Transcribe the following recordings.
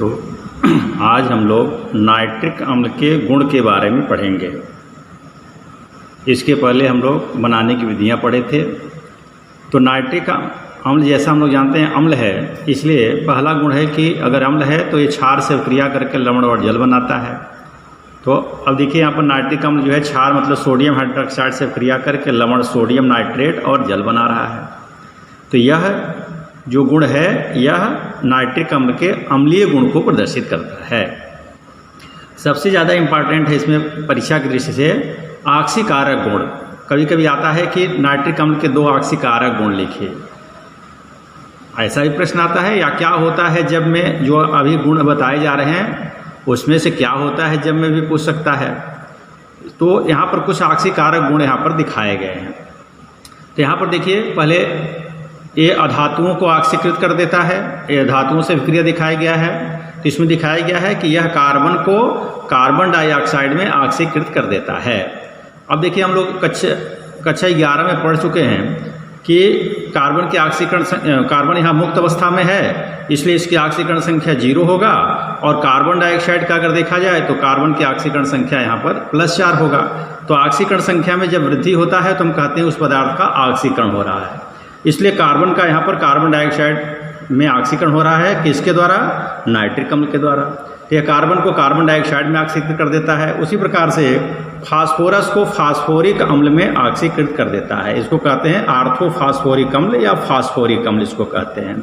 तो आज हम लोग नाइट्रिक अम्ल के गुण के बारे में पढ़ेंगे। इसके पहले हम लोग बनाने की विधियां पढ़े थे। तो नाइट्रिक अम्ल जैसा हम लोग जानते हैं अम्ल है, इसलिए पहला गुण है कि अगर अम्ल है तो ये क्षार से क्रिया करके लवण और जल बनाता है। तो अब देखिए यहाँ पर नाइट्रिक अम्ल जो है क्षार मतलब सोडियम हाइड्रोक्साइड से क्रिया करके लवण सोडियम नाइट्रेट और जल बना रहा है। तो यह जो गुण है यह नाइट्रिक अम्ल के अम्लीय गुण को प्रदर्शित करता है। सबसे ज़्यादा इम्पॉर्टेंट है इसमें परीक्षा की दृष्टि से आक्सीकारक गुण। कभी कभी आता है कि नाइट्रिक अम्ल के 2 आक्सीकारक गुण लिखिए, ऐसा भी प्रश्न आता है। या क्या होता है जब में जो अभी गुण बताए जा रहे हैं उसमें से क्या होता है जब में भी पूछ सकता है। तो यहाँ पर कुछ आक्सीकारक गुण यहाँ पर दिखाए गए हैं। तो यहाँ पर देखिए, पहले ये अधातुओं को ऑक्सीकृत कर देता है, ये धातुओं से विक्रिया दिखाया गया है। तो इसमें दिखाया गया है कि यह कार्बन को कार्बन डाइऑक्साइड में ऑक्सीकृत कर देता है। अब देखिए, हम लोग कक्षा 11 में पढ़ चुके हैं कि कार्बन के ऑक्सीकरण, कार्बन यहाँ मुक्त अवस्था में है इसलिए इसकी ऑक्सीकरण संख्या 0 होगा, और कार्बन डाइऑक्साइड का अगर देखा जाए तो कार्बन की ऑक्सीकरण संख्या यहाँ पर +4 होगा। तो ऑक्सीकरण संख्या में जब वृद्धि होता है तो हम कहते हैं उस पदार्थ का ऑक्सीकरण हो रहा है। इसलिए कार्बन का यहाँ पर कार्बन डाइऑक्साइड में ऑक्सीकरण हो रहा है, किसके द्वारा? नाइट्रिक अम्ल के द्वारा। तो यह कार्बन को कार्बन डाइऑक्साइड में ऑक्सीकृत कर देता है। उसी प्रकार से फास्फोरस को फास्फोरिक अम्ल में ऑक्सीकृत कर देता है। इसको कहते हैं आर्थोफास्फोरिक अम्ल या फास्फोरिक अम्ल इसको कहते हैं।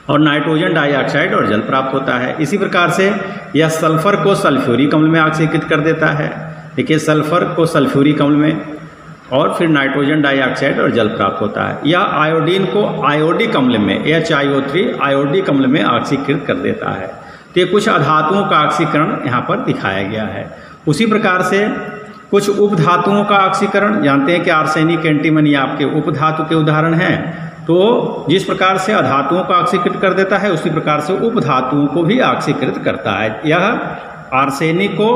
और नाइट्रोजन डाइऑक्साइड और जल प्राप्त होता है। इसी प्रकार से यह सल्फर को सल्फ्यूरिक अम्ल में ऑक्सीकृत कर देता है। देखिए, सल्फर को सल्फ्यूरिक अम्ल में, और फिर नाइट्रोजन डाइऑक्साइड और जल प्राप्त होता है। या आयोडीन को आयोडिक अम्ल में HiO3 आयोडिक अम्ल में ऑक्सीकृत कर देता है। तो ये कुछ अधातुओं का ऑक्सीकरण यहाँ पर दिखाया गया है। उसी प्रकार से कुछ उपधातुओं का ऑक्सीकरण, जानते हैं कि आर्सेनिक, एंटीमनी आपके उपधातु के उदाहरण हैं। तो जिस प्रकार से अधातुओं का ऑक्सीकृत कर देता है उसी प्रकार से उपधातुओं को भी ऑक्सीकृत करता है। यह आर्सेनिक को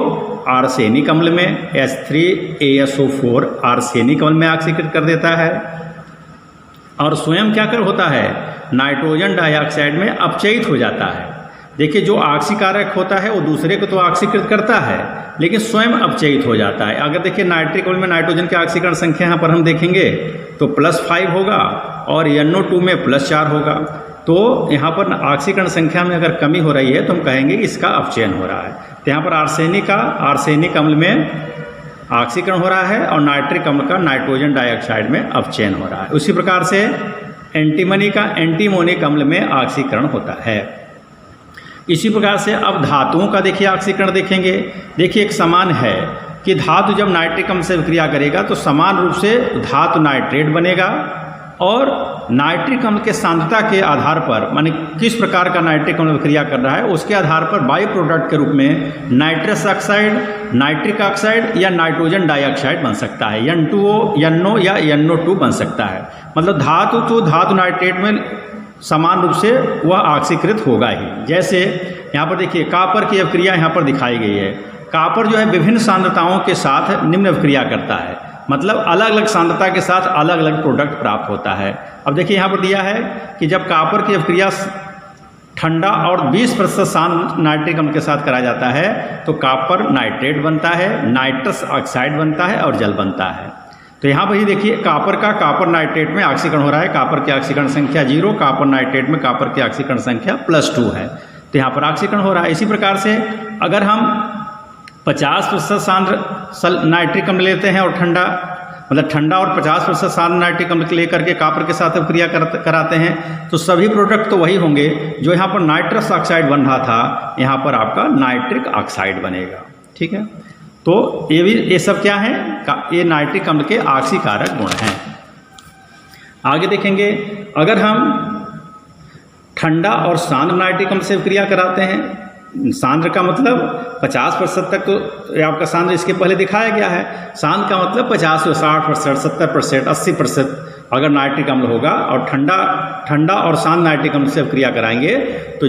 आर्सेनिक अम्ल में H3ASO4 आर्सेनिक अम्ल में ऑक्सीकृत कर देता है, और स्वयं क्या कर होता है? नाइट्रोजन डाइऑक्साइड में अपचयित हो जाता है। देखिए, जो ऑक्सीकारक होता है वो दूसरे को तो ऑक्सीकृत करता है लेकिन स्वयं अपचयित हो जाता है। अगर देखिए नाइट्रिक अम्ल में नाइट्रोजन की ऑक्सीकरण संख्या यहाँ पर हम देखेंगे तो +5 होगा और NO2 में +4 होगा। तो यहाँ पर ऑक्सीकरण संख्या में अगर कमी हो रही है तो हम कहेंगे कि इसका अपचयन हो रहा है। तो यहाँ पर आर्सेनिक अम्ल में ऑक्सीकरण हो रहा है और नाइट्रिक अम्ल का नाइट्रोजन डाइऑक्साइड में अपचयन हो रहा है। उसी प्रकार से एंटीमनी का एंटीमोनिक अम्ल में ऑक्सीकरण होता है। इसी प्रकार से अब धातुओं का देखिए ऑक्सीकरण देखेंगे। देखिए, एक समान है कि धातु जब नाइट्रिक अम्ल से क्रिया करेगा तो समान रूप से धातु नाइट्रेट बनेगा, और नाइट्रिक अम्ल के सांद्रता के आधार पर, माने किस प्रकार का नाइट्रिक अम्ल क्रिया कर रहा है उसके आधार पर बाई प्रोडक्ट के रूप में नाइट्रस ऑक्साइड, नाइट्रिक ऑक्साइड या नाइट्रोजन डाइऑक्साइड बन सकता है। N2O, NO या NO2 बन सकता है। मतलब धातु तो धातु नाइट्रेट में समान रूप से वह ऑक्सीकृत होगा ही। जैसे यहाँ पर देखिए, कापर की अभिक्रिया यहाँ पर दिखाई गई है। कापर जो है विभिन्न सांद्रताओं के साथ निम्न अभिक्रिया करता है, मतलब अलग अलग सांद्रता के साथ अलग अलग प्रोडक्ट प्राप्त होता है। अब देखिए, यहाँ पर दिया है कि जब कापर की अभिक्रिया ठंडा और 20% शांत नाइट्रिक अम्ल के साथ कराया जाता है तो कापर नाइट्रेट बनता है, नाइट्रस ऑक्साइड बनता है और जल बनता है। तो यहाँ पर ही देखिए, कापर का कापर नाइट्रेट में ऑक्सीकरण हो रहा है। कापर की ऑक्सीकरण संख्या 0, कापर नाइट्रेट में कापर की ऑक्सीकरण संख्या +2 है। तो यहाँ पर ऑक्सीकरण हो रहा है। इसी प्रकार से अगर हम 50% सांद्र नाइट्रिक अम्ल लेते हैं और ठंडा और 50% सांद्र नाइट्रिक अम्ल लेकर के कापर के साथ क्रिया कराते हैं तो सभी प्रोडक्ट तो वही होंगे। जो यहाँ पर नाइट्रस ऑक्साइड बन रहा था यहाँ पर आपका नाइट्रिक ऑक्साइड बनेगा। ठीक है, तो ये सब क्या है? ये नाइट्रिक अम्ल के ऑक्सीकारक गुण हैं। आगे देखेंगे, अगर हम ठंडा और सांद्र नाइट्रिक अम्ल से क्रिया कराते हैं, सांद्र का मतलब 50% तक तो आपका सांद्र इसके पहले दिखाया गया है। सांद्र का मतलब 50 से 60%, 70%, 80% अगर नाइट्रिक अम्ल होगा, और ठंडा और सांद्र नाइट्रिक अम्ल से क्रिया कराएंगे तो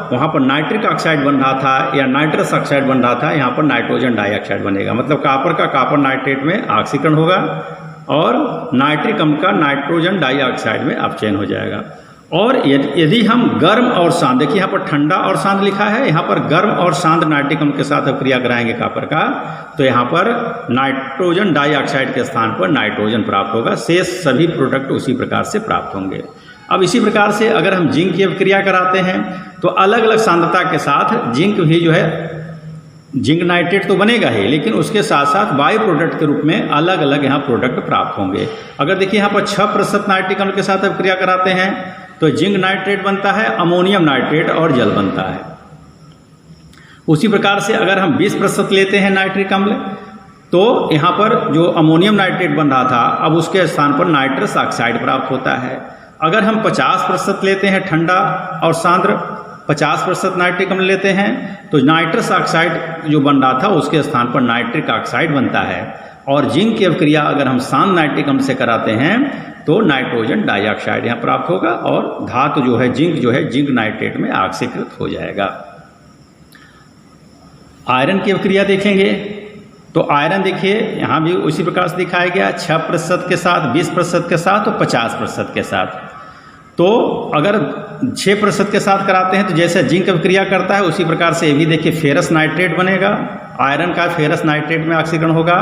वहाँ पर नाइट्रिक ऑक्साइड बन रहा था या नाइट्रस ऑक्साइड बन रहा था, यहाँ पर नाइट्रोजन डाइऑक्साइड बनेगा। मतलब कापर का कापर नाइट्रेट में ऑक्सीकरण होगा और नाइट्रिक अम्ल का नाइट्रोजन डाइऑक्साइड में अपचयन हो जाएगा। और यदि हम गर्म और शांत, देखिए यहाँ पर ठंडा और शांत लिखा है, यहाँ पर गर्म और शांत नाइट्रिक अम्ल के साथ अभिक्रिया कराएंगे कॉपर का, तो यहाँ पर नाइट्रोजन डाइऑक्साइड के स्थान पर नाइट्रोजन प्राप्त होगा। शेष सभी प्रोडक्ट उसी प्रकार से प्राप्त होंगे। अब इसी प्रकार से अगर हम जिंक की अभिक्रिया कराते हैं तो अलग अलग सांद्रता के साथ जिंक भी जो है, जिंक नाइट्रेट तो बनेगा ही, लेकिन उसके साथ साथ बाई प्रोडक्ट के रूप में अलग अलग यहाँ प्रोडक्ट प्राप्त होंगे। अगर देखिए यहाँ पर 6% नाइट्रिक अम्ल के साथ अभिक्रिया कराते हैं तो जिंक नाइट्रेट बनता है, अमोनियम नाइट्रेट और जल बनता है। उसी प्रकार से अगर हम 20% लेते हैं नाइट्रिक अम्ल तो यहाँ पर जो अमोनियम नाइट्रेट बन रहा था अब उसके स्थान पर नाइट्रस ऑक्साइड प्राप्त होता है। अगर हम 50% लेते हैं ठंडा और सांद्र, 50% नाइट्रिक अम्ल लेते हैं तो नाइट्रस ऑक्साइड जो बन रहा था उसके स्थान पर नाइट्रिक ऑक्साइड बनता है। और जिंक की अभिक्रिया अगर हम शांत नाइट्रिक अम्ल से कराते हैं तो नाइट्रोजन डाइऑक्साइड यहाँ प्राप्त होगा और धातु जो है जिंक नाइट्रेट में ऑक्सीकृत हो जाएगा। आयरन की अभिक्रिया देखेंगे तो आयरन देखिए यहाँ भी उसी प्रकार से दिखाया गया, 6% के साथ, 20% के साथ और 50% के साथ। तो अगर 6% के साथ कराते हैं तो जैसे जिंक अभिक्रिया करता है उसी प्रकार से ये भी देखिए फेरस नाइट्रेट बनेगा, आयरन का फेरस नाइट्रेट में ऑक्सीकरण होगा,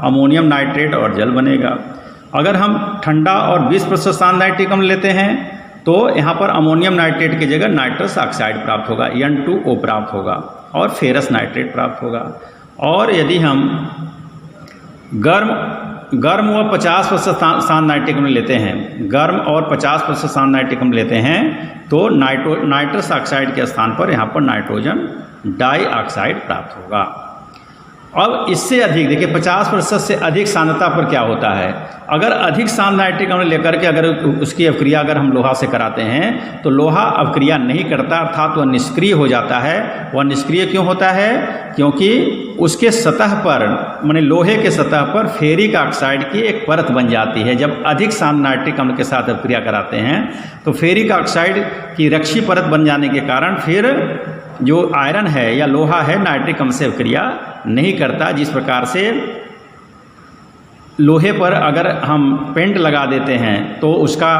अमोनियम नाइट्रेट और जल बनेगा। अगर हम ठंडा और 20% शांत नाइट्रिक अम्ल लेते हैं तो यहाँ पर अमोनियम नाइट्रेट की जगह नाइट्रस ऑक्साइड प्राप्त होगा, N2O प्राप्त होगा और फेरस नाइट्रेट प्राप्त होगा। और यदि हम गर्म व 50% शांत नाइट्रिक अम्ल लेते हैं, गर्म और 50% शांत नाइट्रिक अम्ल लेते हैं तो नाइट्रस ऑक्साइड के स्थान पर यहाँ पर नाइट्रोजन डाइऑक्साइड प्राप्त होगा। अब इससे अधिक देखिए 50% से अधिक सांद्रता पर क्या होता है, अगर अधिक शांत नाइट्रिक अम्ल लेकर के अगर उसकी अभिक्रिया अगर हम लोहा से कराते हैं तो लोहा अभिक्रिया नहीं करता, अर्थात वह निष्क्रिय हो जाता है। वह निष्क्रिय क्यों होता है, क्योंकि उसके सतह पर माने लोहे के सतह पर फेरिक ऑक्साइड की एक परत बन जाती है। जब अधिक शांत नाइट्रिक अम्ल के साथ अभिक्रिया कराते हैं तो फेरिक ऑक्साइड की रक्षी परत बन जाने के कारण फिर जो आयरन है या लोहा है नाइट्रिक अम्ल से अभिक्रिया नहीं करता। जिस प्रकार से लोहे पर अगर हम पेंट लगा देते हैं तो उसका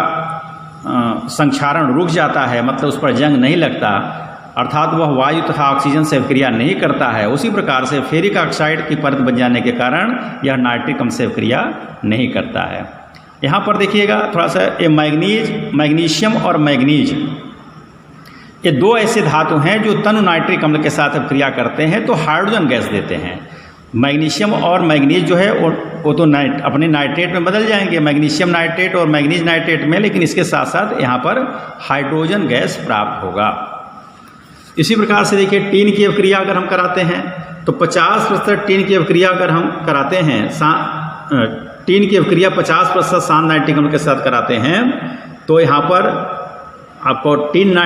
संक्षारण रुक जाता है, मतलब उस पर जंग नहीं लगता, अर्थात वह वायु तथा ऑक्सीजन से अभिक्रिया नहीं करता है। उसी प्रकार से फेरिक ऑक्साइड की परत बन जाने के कारण यह नाइट्रिक अम्ल से अभिक्रिया नहीं करता है। यहाँ पर देखिएगा थोड़ा सा, ये मैग्नीशियम और मैग्नीज, ये दो ऐसे धातु हैं जो तनु नाइट्रिक अम्ल के साथ अभिक्रिया करते हैं तो हाइड्रोजन गैस देते हैं। मैग्नीशियम और मैग्नीज जो है वो तो अपने नाइट्रेट में बदल जाएंगे, मैग्नीशियम नाइट्रेट और मैग्नीज नाइट्रेट में, लेकिन इसके साथ साथ यहाँ पर हाइड्रोजन गैस प्राप्त होगा। इसी प्रकार से देखिए टीन की अभिक्रिया अगर हम कराते हैं तो 50% टीन की अभिक्रिया अगर हम कराते हैं, टीन की अभिक्रिया 50% शांत नाइट्रिक अम्ल के साथ कराते हैं तो यहाँ पर आपको टीन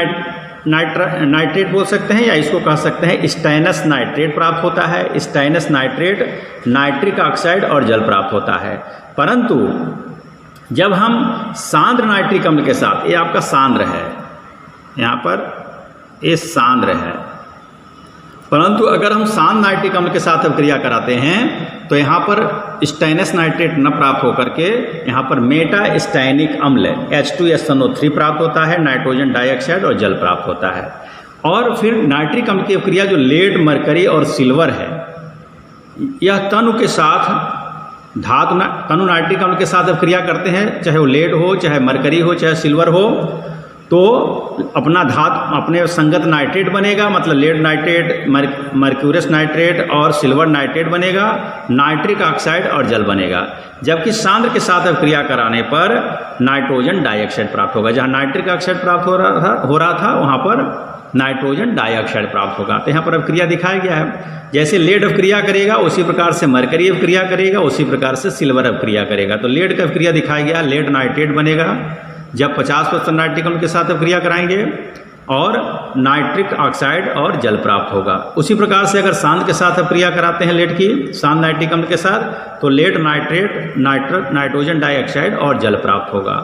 नाइट्रेट बोल सकते हैं या इसको कह सकते हैं स्टैनस नाइट्रेट प्राप्त होता है। स्टैनस नाइट्रेट नाइट्रिक ऑक्साइड और जल प्राप्त होता है। परंतु जब हम सांद्र नाइट्रिक अम्ल के साथ, ये आपका सांद्र है, यहाँ पर ये सांद्र है, परंतु अगर हम शांत नाइट्रिक अम्ल के साथ अभिक्रिया कराते हैं तो यहाँ पर स्टैनस नाइट्रेट न प्राप्त होकर के यहाँ पर मेटा स्टैनिक अम्ल H2SNO3 प्राप्त होता है, नाइट्रोजन डाइऑक्साइड और जल प्राप्त होता है। और फिर नाइट्रिक अम्ल की अभिक्रिया जो लेड, मरकरी और सिल्वर है, यह तनु के साथ तनु नाइट्रिक अम्ल के साथ अभिक्रिया करते हैं, चाहे वो लेड हो, चाहे मरकरी हो, चाहे सिल्वर हो, तो अपने संगत नाइट्रेट बनेगा, मतलब लेड नाइट्रेट, मर्क्यूरस नाइट्रेट और सिल्वर नाइट्रेट बनेगा, नाइट्रिक ऑक्साइड और जल बनेगा। जबकि सांद्र के साथ अभिक्रिया कराने पर नाइट्रोजन डाइऑक्साइड प्राप्त होगा। जहाँ नाइट्रिक ऑक्साइड प्राप्त हो रहा था वहाँ पर नाइट्रोजन डाइऑक्साइड प्राप्त होगा। तो यहाँ पर अभिक्रिया दिखाया गया है, जैसे लेड अभिक्रिया करेगा उसी प्रकार से मरकरी अभिक्रिया करेगा, उसी प्रकार से सिल्वर अभिक्रिया करेगा। तो लेड का अभिक्रिया दिखाया गया, लेड नाइट्रेट बनेगा जब 50% नाइट्रिक अम्ल के साथ अभिक्रिया कराएंगे और नाइट्रिक ऑक्साइड और जल प्राप्त होगा। उसी प्रकार से अगर सांद्र के साथ अभिक्रिया कराते हैं लेड की, शांत नाइट्रिक अम्ल के साथ, तो लेड नाइट्रेट नाइट्रोजन डाइऑक्साइड और जल प्राप्त होगा।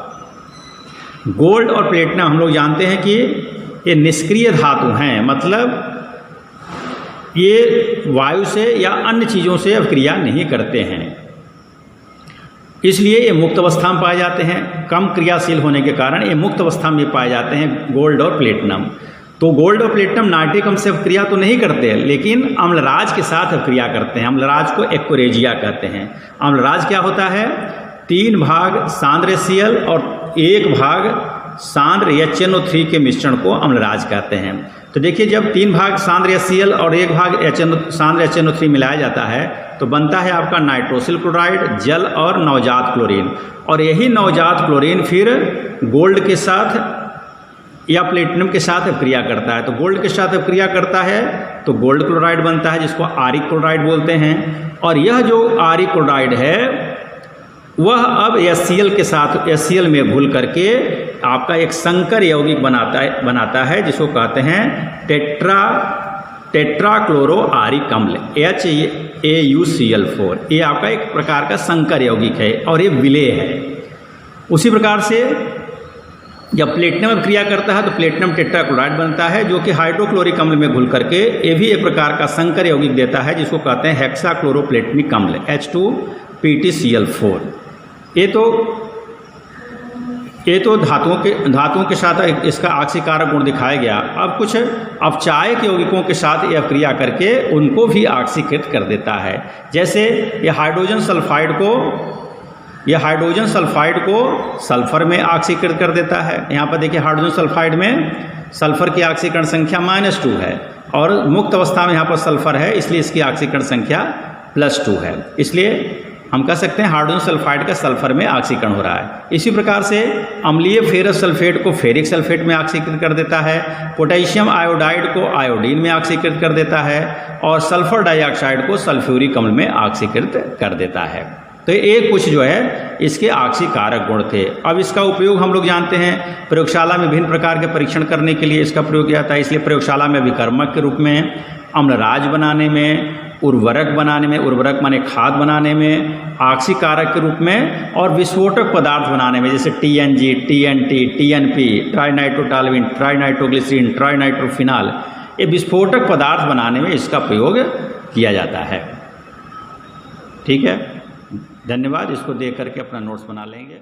गोल्ड और प्लेटिनम हम लोग जानते हैं कि ये निष्क्रिय धातु हैं, मतलब ये वायु से या अन्य चीज़ों से अभिक्रिया नहीं करते हैं। इसलिए ये मुक्त अवस्था में पाए जाते हैं। कम क्रियाशील होने के कारण ये मुक्त अवस्था में पाए जाते हैं गोल्ड और प्लेटिनम। तो गोल्ड और प्लेटिनम नाइट्रिक अम्ल से अभिक्रिया तो नहीं करते, लेकिन अम्लराज के साथ अभिक्रिया करते हैं। अम्लराज को एक्वरेजिया कहते हैं। अम्लराज क्या होता है? 3 भाग सांद्र HCl और 1 भाग सांद्र HNO3 के मिश्रण को अम्लराज कहते हैं। तो देखिए, जब 3 भाग सांद्र HCl और 1 भाग सांद्र HNO3 मिलाया जाता है तो बनता है आपका नाइट्रोसिल क्लोराइड, जल और नवजात क्लोरीन। और यही नवजात क्लोरीन फिर गोल्ड के साथ या प्लेटिनम के साथ अभिक्रिया करता है। तो गोल्ड के साथ अभिक्रिया करता है तो गोल्ड क्लोराइड बनता है, जिसको आरिक क्लोराइड बोलते हैं। और यह जो आरिक क्लोराइड है वह अब HCl के साथ HCl में घुल करके आपका एक संकर यौगिक बनाता है जिसको कहते हैं टेट्राक्लोरो आरिक अम्ल HAUCl4। ये आपका एक प्रकार का संकर यौगिक है और ये विलेय है। उसी प्रकार से जब प्लेटिनम अभिक्रिया करता है तो प्लेटिनम टेट्राक्लोराइड बनता है, जो कि हाइड्रोक्लोरिक अम्ल में घुल करके ये भी एक प्रकार का संकर यौगिक देता है जिसको कहते हैं हेक्साक्लोरोप्लेटनिक अम्ल H2PtCl4। ये तो धातुओं के साथ इसका ऑक्सीकारक गुण दिखाया गया। अब कुछ अपचायक यौगिकों के साथ यह क्रिया करके उनको भी ऑक्सीकृत कर देता है। जैसे यह हाइड्रोजन सल्फाइड को सल्फर में ऑक्सीकृत कर देता है। यहाँ पर देखिए, हाइड्रोजन सल्फाइड में सल्फर की ऑक्सीकरण संख्या -2 है और मुक्त अवस्था में यहाँ पर सल्फर है, इसलिए इसकी ऑक्सीकरण संख्या +2 है। इसलिए हम कह सकते हैं हाइड्रोजन सल्फाइड का सल्फर में ऑक्सीकरण हो रहा है। इसी प्रकार से अम्लीय फेरस सल्फेट को फेरिक सल्फेट में ऑक्सीकृत कर देता है, पोटेशियम आयोडाइड को आयोडीन में ऑक्सीकृत कर देता है और सल्फर डाइऑक्साइड को सल्फ्यूरिक अम्ल में ऑक्सीकृत कर देता है। तो ये कुछ जो है इसके ऑक्सीकारक गुण थे। अब इसका उपयोग हम लोग जानते हैं प्रयोगशाला में विभिन्न प्रकार के परीक्षण करने के लिए इसका प्रयोग किया जाता है। इसलिए प्रयोगशाला में अभिकर्मक के रूप में, अम्लराज बनाने में, उर्वरक बनाने में, उर्वरक माने खाद बनाने में, ऑक्सीकारक के रूप में और विस्फोटक पदार्थ बनाने में, जैसे TNG, TNT, TNP, ट्राइनाइट्रोटॉल्यूइन, ट्राइनाइट्रोग्लिसरीन, ट्राइनाइट्रोफिनाल, ये विस्फोटक पदार्थ बनाने में इसका प्रयोग किया जाता है। ठीक है, धन्यवाद। इसको देख करके अपना नोट्स बना लेंगे।